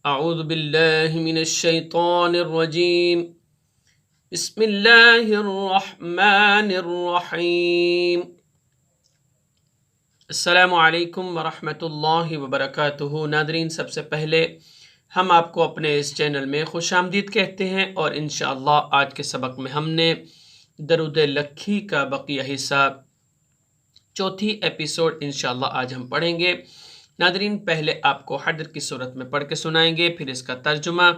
अऊज़ु बिल्लाहि मिनश शैतानिर रजीम। बिस्मिल्लाहिर रहमानिर रहीम। अस्सलामु अलैकुम वरहमतुल्लाहि वबरकातुहू। नादरीन, सबसे पहले हम आपको अपने इस चैनल में खुशामदीद कहते हैं और इंशाअल्लाह आज के सबक में हमने दरूद लक्की का बकिया हिस्सा चौथी एपिसोड इंशाअल्लाह आज हम पढ़ेंगे। नादरीन, पहले आपको हदर की सूरत में पढ़ के सुनाएंगे, फिर इसका तर्जुमा,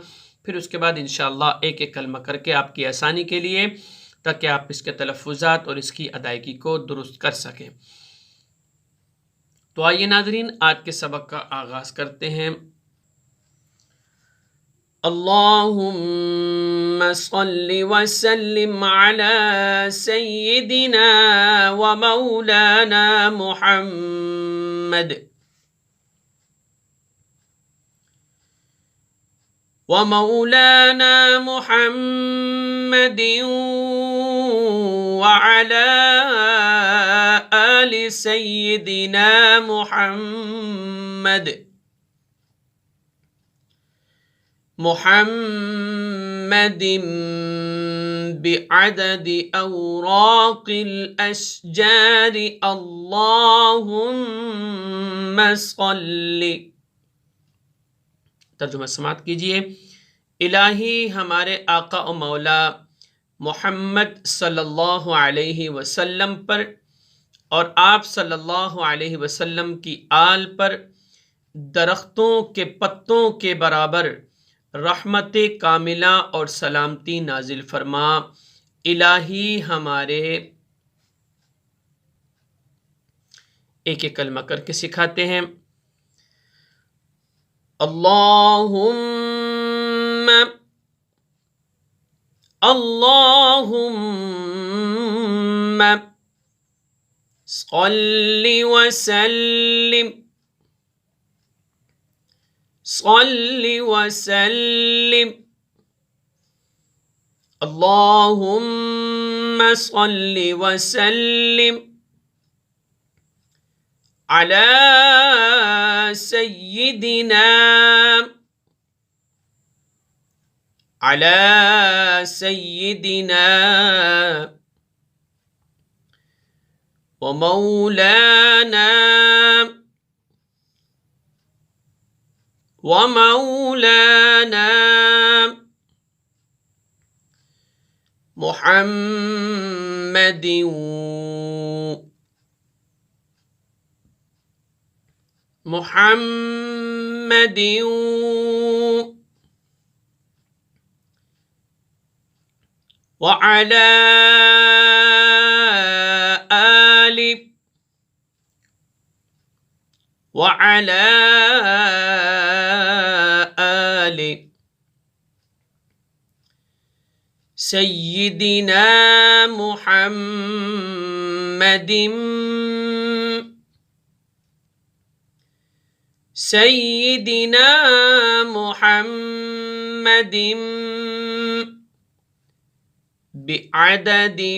फिर उसके बाद इंशाअल्लाह एक एक कलमा करके आपकी आसानी के लिए, ताकि आप इसके तलफ़्फ़ुज़ात और इसकी अदायगी को दुरुस्त कर सकें। तो आइए नादरीन, आज के सबक का आगाज़ करते हैं। अल्लाहुम्मा सल्लि व सल्लिम अला सय्यिदिना व मौलाना मुहम्मद वमौलाना मुहम्मदिन वअला आलि सय्यिदिना मुहम्मदिन बिअददि औराक़िल अशजारि अल्लाहुम्मा सल्लि। तर्जुमा समात कीजिए। इलाही हमारे आका और मौला मोहम्मद सल्लल्लाहु अलैहि वसल्लम पर और आप सल्लल्लाहु अलैहि वसल्लम की आल पर दरख्तों के पत्तों के बराबर रहमत कामिला और सलामती नाजिल फरमा। इलाही हमारे, एक एक कलमा करके सिखाते हैं। अल्लाहुम्मा अल्लाहुम्मा सल्लि व सल्लिम सल्लि व सल्लिम। अल्लाहुम्मा सल्लि व सल्लिम अला सय्यिदिना अला सय्यिदिना व मौलाना मुहम्मदिन मुहम्मदिन वअला आलि वअला आलि सय्यिदिना मुहम्मदिन सय्यिदिना मुहम्मदिन बिअददि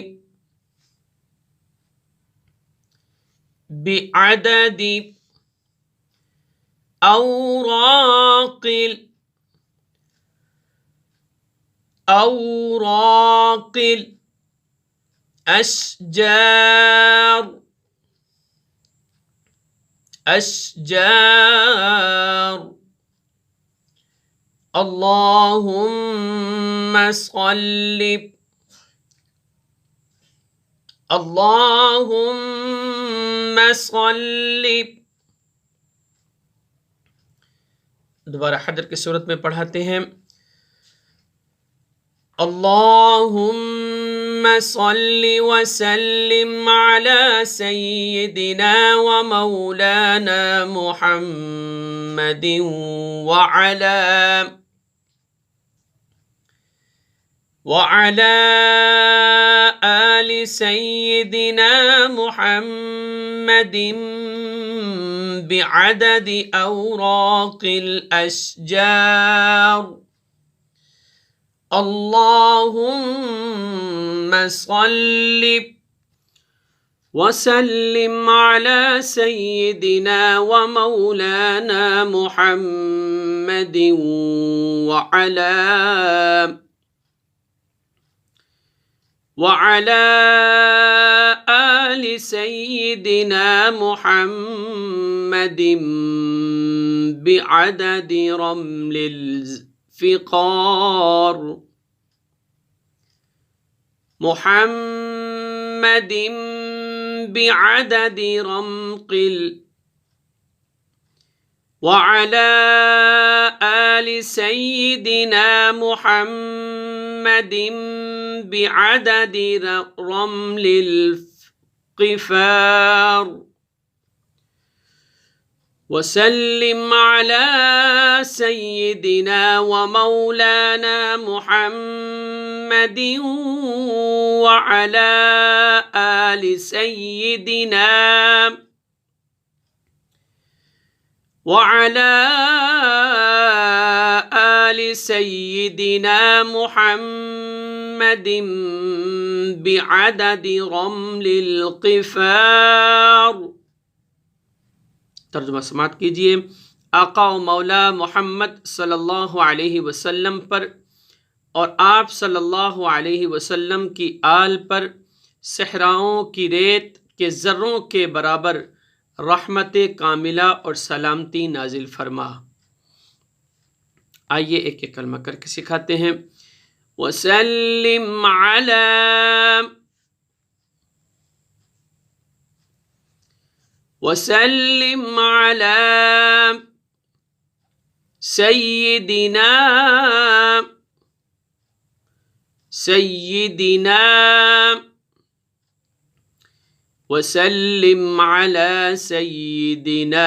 औराक़िल अशजार। अल्लाहुम्मा सल्लि अल्लाहुम्मा सल्लि। दोबारा हदर की सूरत में पढ़ाते हैं। अल्लाहुम्मा सल्लि व सल्लिम अला सय्यिदिना व मौलाना मुहम्मदिन वअला आलि सय्यिदिना मुहम्मदिन बिअददि औराक़िल अशजार। अल्लाहुम्मा सल्लि वसल्लिम अला सय्यिदिना व मौलाना मुहम्मदिन محمد وعلى آل سيدنا محمد بعدد رمل الفقار محمد بعدد وعلى آل سيدنا محمد بعدد رمل القفار وسلم على سيدنا ومولانا محمد وعلى آل سيدنا محمد بعدد रमल القفار। तर्जुमा समात कीजिए। आका व मौला मोहम्मद सल्लल्लाहु अलैहि वसल्लम पर और आप सल्लल्लाहु अलैहि वसल्लम की आल पर सहराओं की रेत के ज़र्रों के बराबर रहमत कामिला और सलामती नाजिल फरमा। आइए एक एक कलमा करके सिखाते हैं। वसल्लिम अला सय्यिदिना वसल्लिम अला सय्यिदिना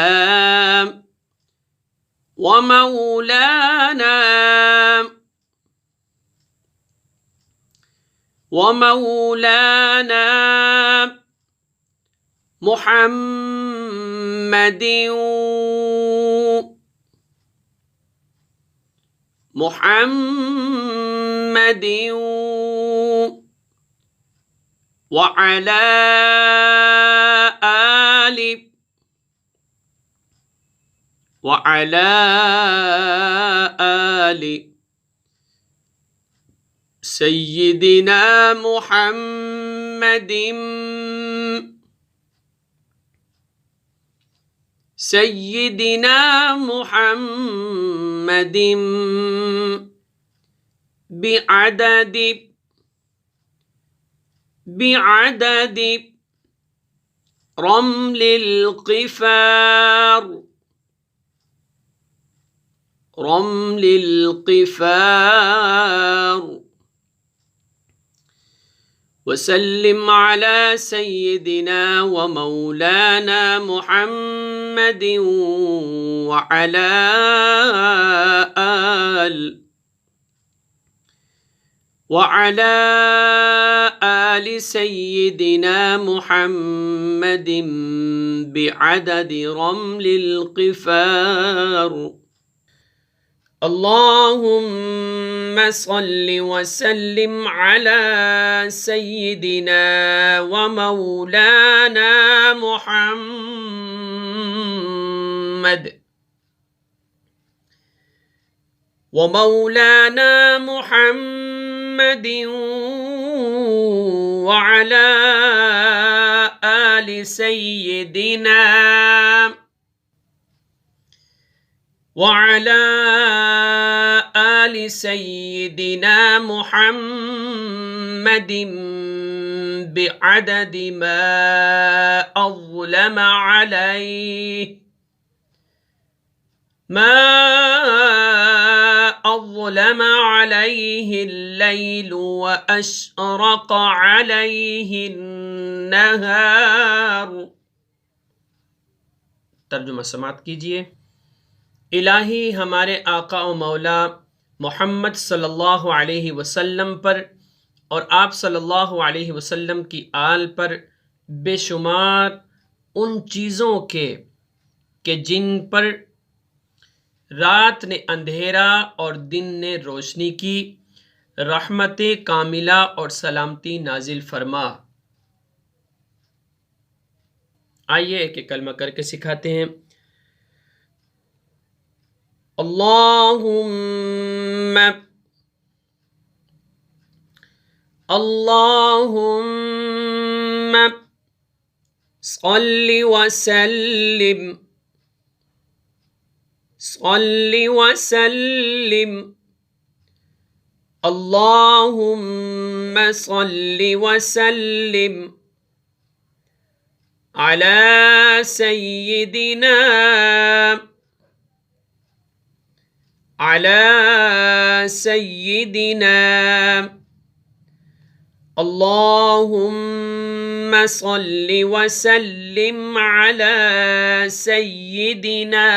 व मौलाना मुहम्मद वअला आलि सय्यिदिना मुहम्मद बिअदद रमल القفار वसल्लिम अला सय्यिदिना व मौलाना मुहम्मद वअला आलि सय्यिदिना मुहम्मद बिअदद रमल القفار। अल्लाहुम्मा सल्लि व सल्लिम अला सय्यिदिना व मौलाना मुहम्मद व अला आलि सय्यिदिना وعلى آل سيدنا محمد بعدد ما أظلم عليه الليل وأشرق عليه النهار। तर्जुमा समात कीजिए। इलाही हमारे आका व मौला मोहम्मद सल्लल्लाहु अलैहि वसल्लम पर और आप सल्लल्लाहु अलैहि वसल्लम की आल पर बेशुमार उन चीज़ों के जिन पर रात ने अंधेरा और दिन ने रोशनी की रहमत कामिला और सलामती नाजिल फरमा। आइए एक एक कलमा करके सिखाते हैं। اللهم اللهم صل وسلم صل وسلم اللهم صل وسلم على سيدنا اللهم صل وسلم على سيدنا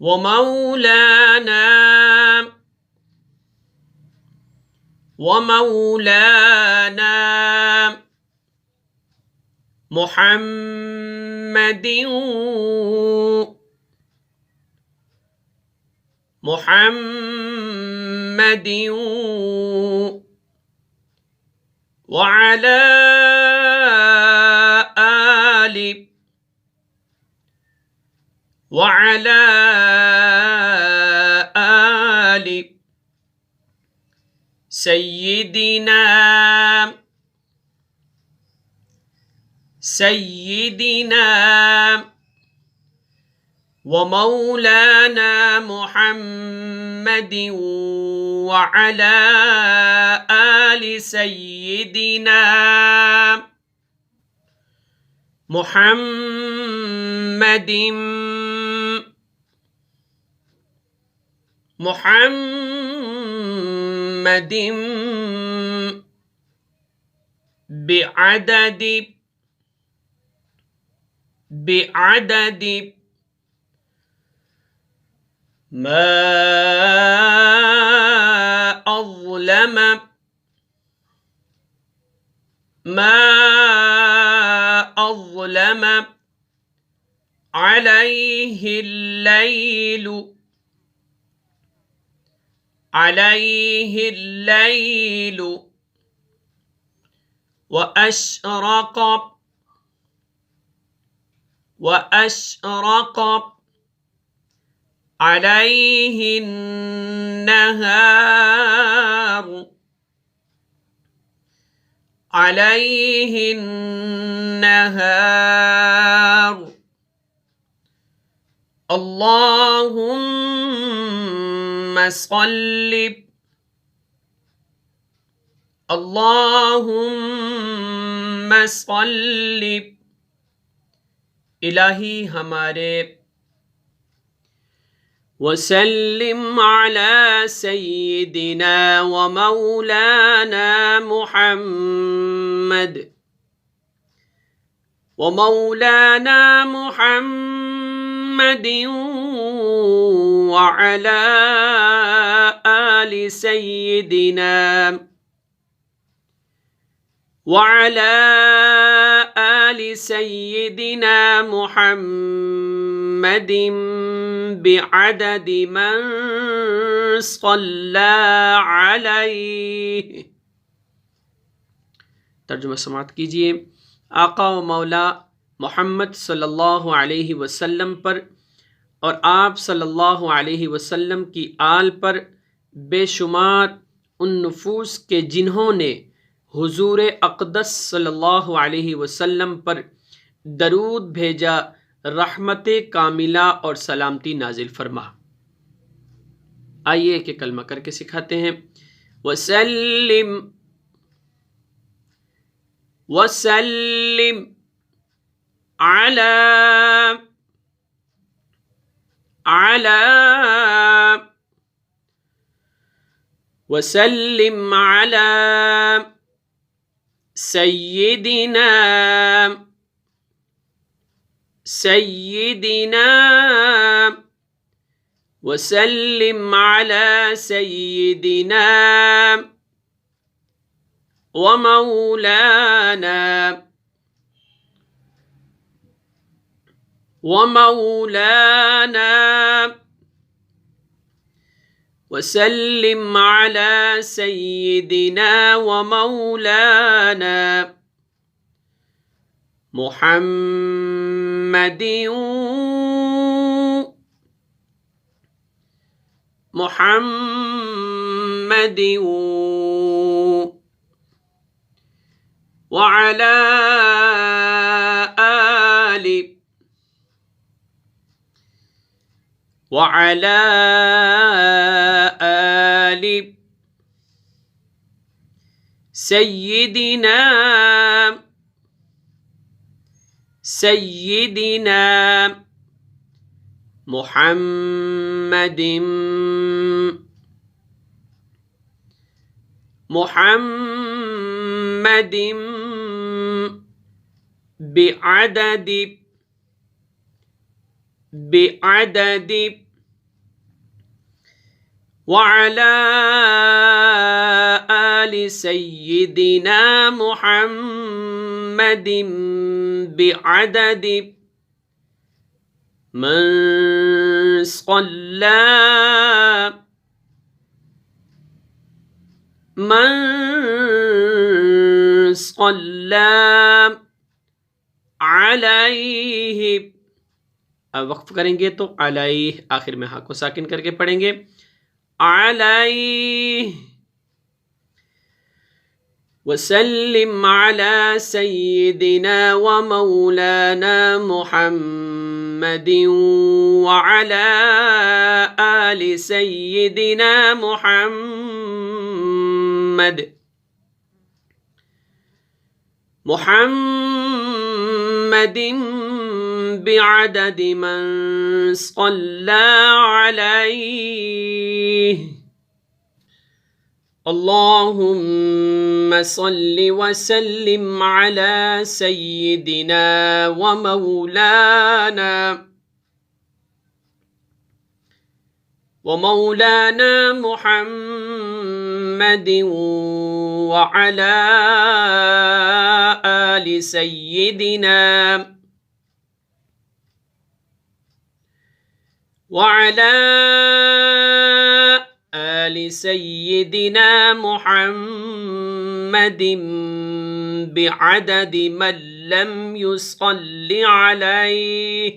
ومولانا محمد وعلى آل سيدنا ومولانا محمد وعلى آل سيدنا محمد بعدد ما أظلم عليه الليل وأشرق عليه النهار اللهم صل इलाही हमारे वसल्लिम अला सय्यिदिना व मौलाना मुहम्मद व अला आलि सय्यिदिना وعلى آل سيدنا محمد بعدد من صلى عليه। तर्जुमा समाअत कीजिए। आका व मौला मोहम्मद सल्लल्लाहु अलैहि वसल्लम पर और आप सल्लल्लाहु अलैहि वसल्लम की आल पर बेशुमार उन नुफूस के जिन्होंने हुजूर अक़दस सल्लल्लाहु अलैहि वसल्लम पर दरूद भेजा, रहमत कामिला और सलामती नाजिल फरमा। आइए कि कलमा करके सिखाते हैं। वसल्लिम वसल्लिम अला अला वसल्लिम अला सय्यिदिना वसल्लिम अला सय्यिदिना व मौलाना वसल्लिम अला सय्यिदिना व मौलाना मुहम्मद محمد وعلى آل سيدنا محمد بعدد وعلى آل سيدنا محمد بعدد من صلى عليه. अब वक्फ करेंगे तो अलैह आखिर में हा को साकिन करके पढ़ेंगे अलैह वसल्लिम अला सय्यिदिना व मौलाना मुहम्मदिन व अला आलि सय्यिदिना मुहम्मदिन بعدد من صلى عليه. اللهم صل وسلم على سيدنا ومولانا محمد وعلى آل سيدنا محمد بعدد من لم يصل عليه.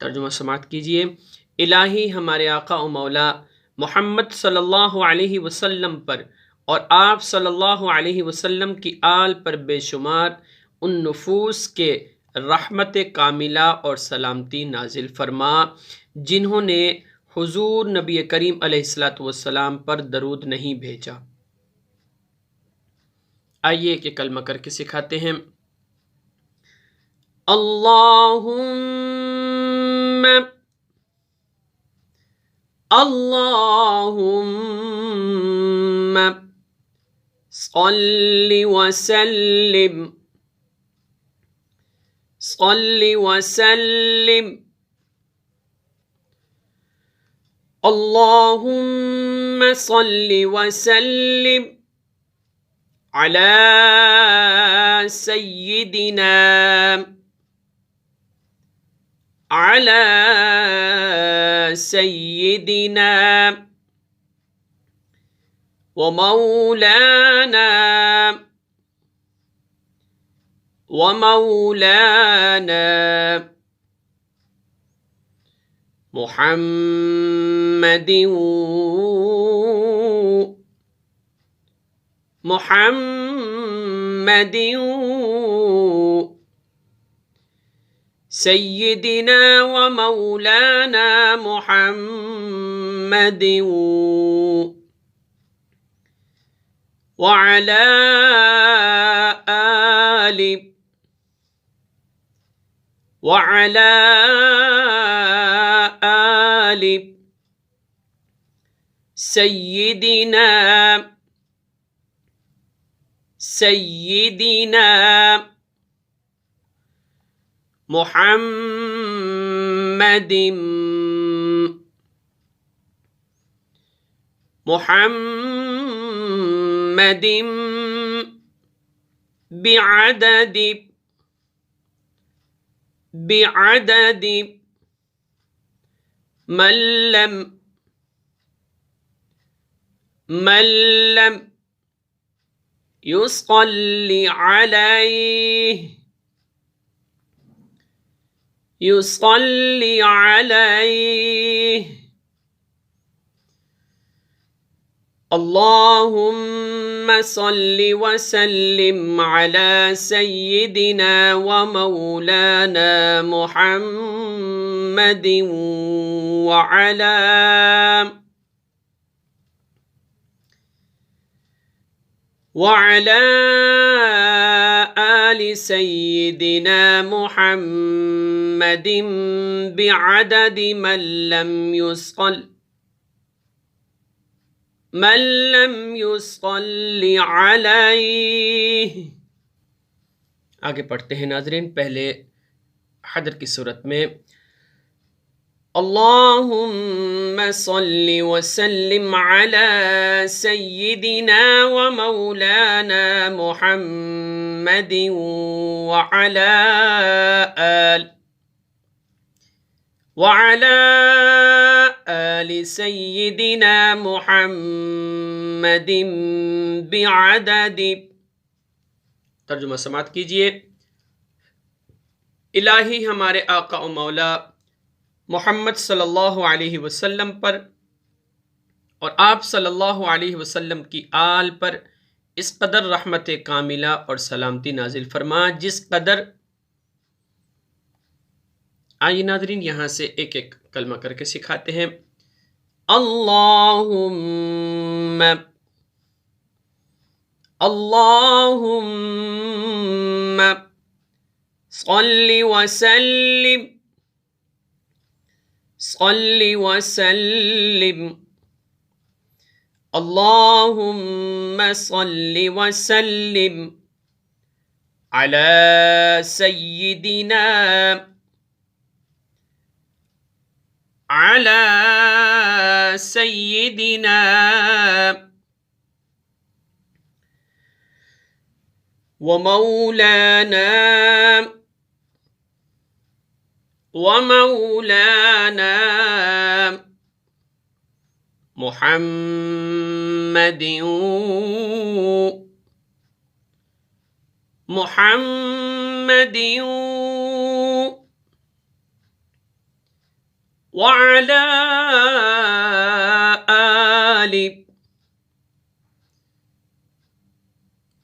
तर्जुमा समाअत कीजिए। इलाही हमारे आका और मौला मोहम्मद सल्लल्लाहु अलैहि वसल्लम पर और आप सल्लल्लाहु अलैहि वसल्लम की आल पर बेशुमार उन नुफूस के रहमत कामिला और सलामती नाजिल फरमा जिन्होंने हुजूर नबी करीम अलैहिस्सलातु वस्सलाम पर दरूद नहीं भेजा। आइए कि कलमा करके सिखाते हैं। अल्लाहुम्मा सल्लि वसल्लिम अल्लाहुम्मा सल्लि वसल्लिम अला सय्यिदिना व मौलाना मुहम्मदिन सय्यिदिना व मौलाना मुहम्मदिन व अला आलि सय्यिदिना मुहम्मदिन بعدد من لم يصلي عليه अल्लाहुम्मा सल्लि व सल्लिम अला सय्यिदिना व मौलाना मुहम्मदिन व अला आलि सय्यिदिना मुहम्मदिन बिअददि मन लम युसल्लि अलैहि। आगे पढ़ते हैं नाज़रीन। पहले हदर की सूरत में अल्लाहुम्मा सल्लि व सल्लिम अला सय्यिदिना व मौलाना मुहम्मदिन व अला आलि सय्यिदिना मुहम्मदिन बिअददि। तर्जुमा समात कीजिए। इलाही हमारे आका और मौला मोहम्मद सल्लल्लाहु अलैहि वसल्लम पर और आप सल्लल्लाहु अलैहि वसल्लम की आल पर इस कदर रहमत कामिला और सलामती नाजिल फरमा जिस कदर। आइए नाज़रीन यहाँ से एक एक कलमा करके सिखाते हैं। अल्लाहुम्मा अल्लाहुम्मा सल्लि व सल्लिम अल्लाहुम्मा सल्लि व सल्लिम अला सय्यिदिना व मौलाना मुहम्मदिन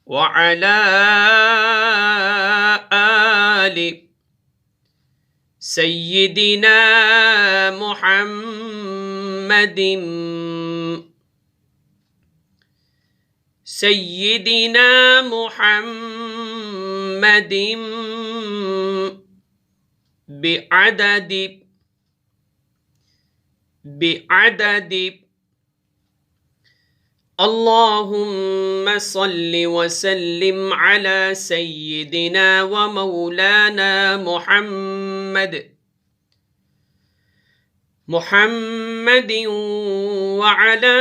व अला आलि सय्यिदिना मुहम्मदिन बिअददि। अल्लाहुम्मा सल्लि व सल्लिम अला सय्यिदिना व मौलाना मुहम्मदिन व अला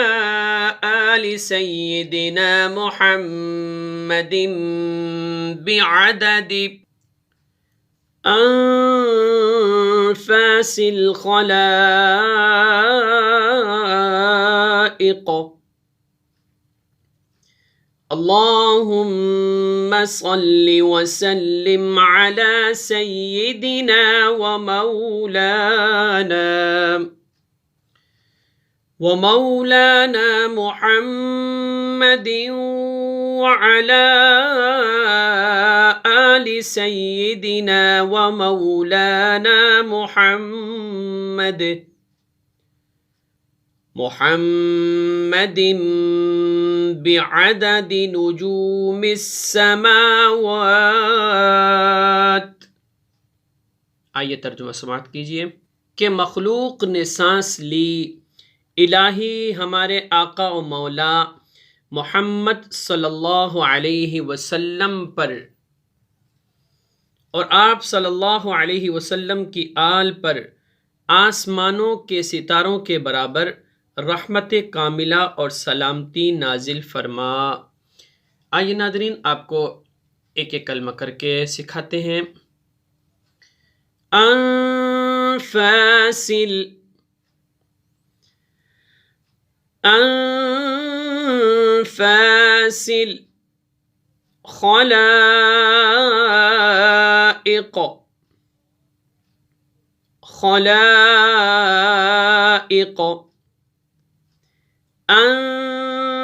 आलि सय्यिदिना मुहम्मदिन बिअददि अनफासिल खलाइक़। अल्लाहुम्मा सल्लि व सल्लिम अला सय्यिदिना व मौलाना मुहम्मदिन व अला आलि सय्यिदिना व मौलाना मुहम्मदिन बिअददि नुजूमिस समावात। आइए तर्जुमा समात कीजिए कि मखलूक ने सांस ली इलाही हमारे आका और मौला मोहम्मद सल्लल्लाहु अलैहि वसल्लम पर और आप सल्लल्लाहु अलैहि वसल्लम की आल पर आसमानों के सितारों के बराबर रहमत कामिला और सलामती नाजिल फरमा। आइए नाज़रीन आपको एक एक कलमा करके सिखाते हैं। अनफासिल खलाइक़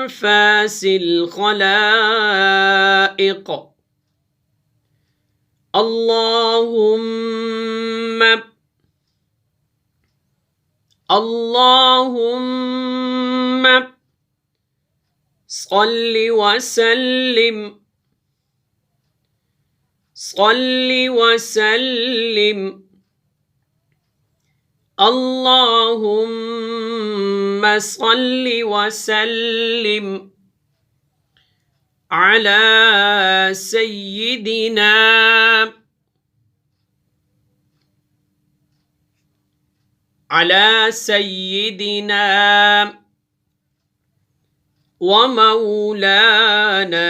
أنفاس الخلائق اللهم صل وسلم اللهم صل وسلم على سيدنا ومولانا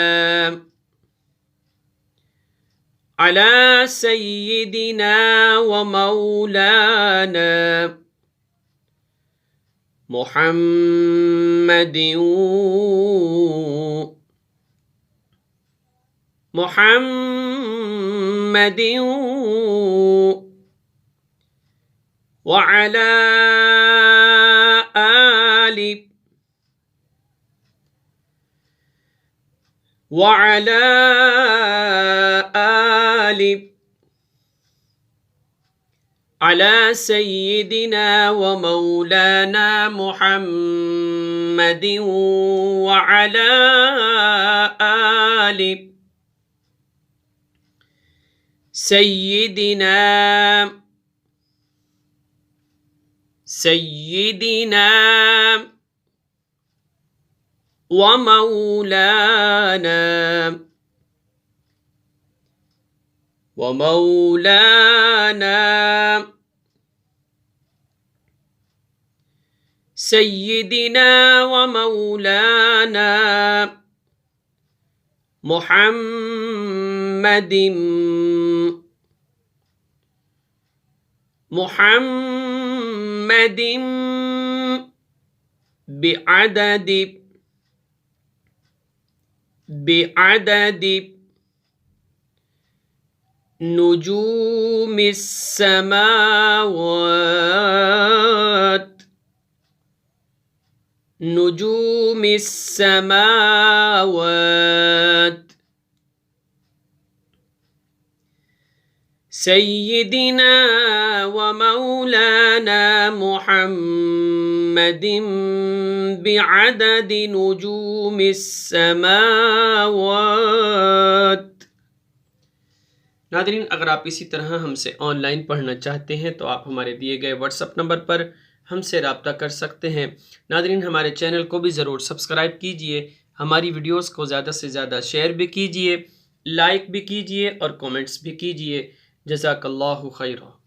محمد وعلى آل على سيدنا ومولانا محمد وعلى آل سيدنا ومولانا سيدنا ومولانا محمد بعدد نجوم السماوات سيدنا ومولانا محمد بعدد نجوم السماوات। नादरीन, अगर आप इसी तरह हमसे ऑनलाइन पढ़ना चाहते हैं तो आप हमारे दिए गए व्हाट्सएप नंबर पर हमसे रब्ता कर सकते हैं। नादरीन, हमारे चैनल को भी ज़रूर सब्सक्राइब कीजिए, हमारी वीडियोस को ज़्यादा से ज़्यादा शेयर भी कीजिए, लाइक भी कीजिए और कमेंट्स भी कीजिए। जज़ाकल्लाहु खैरा।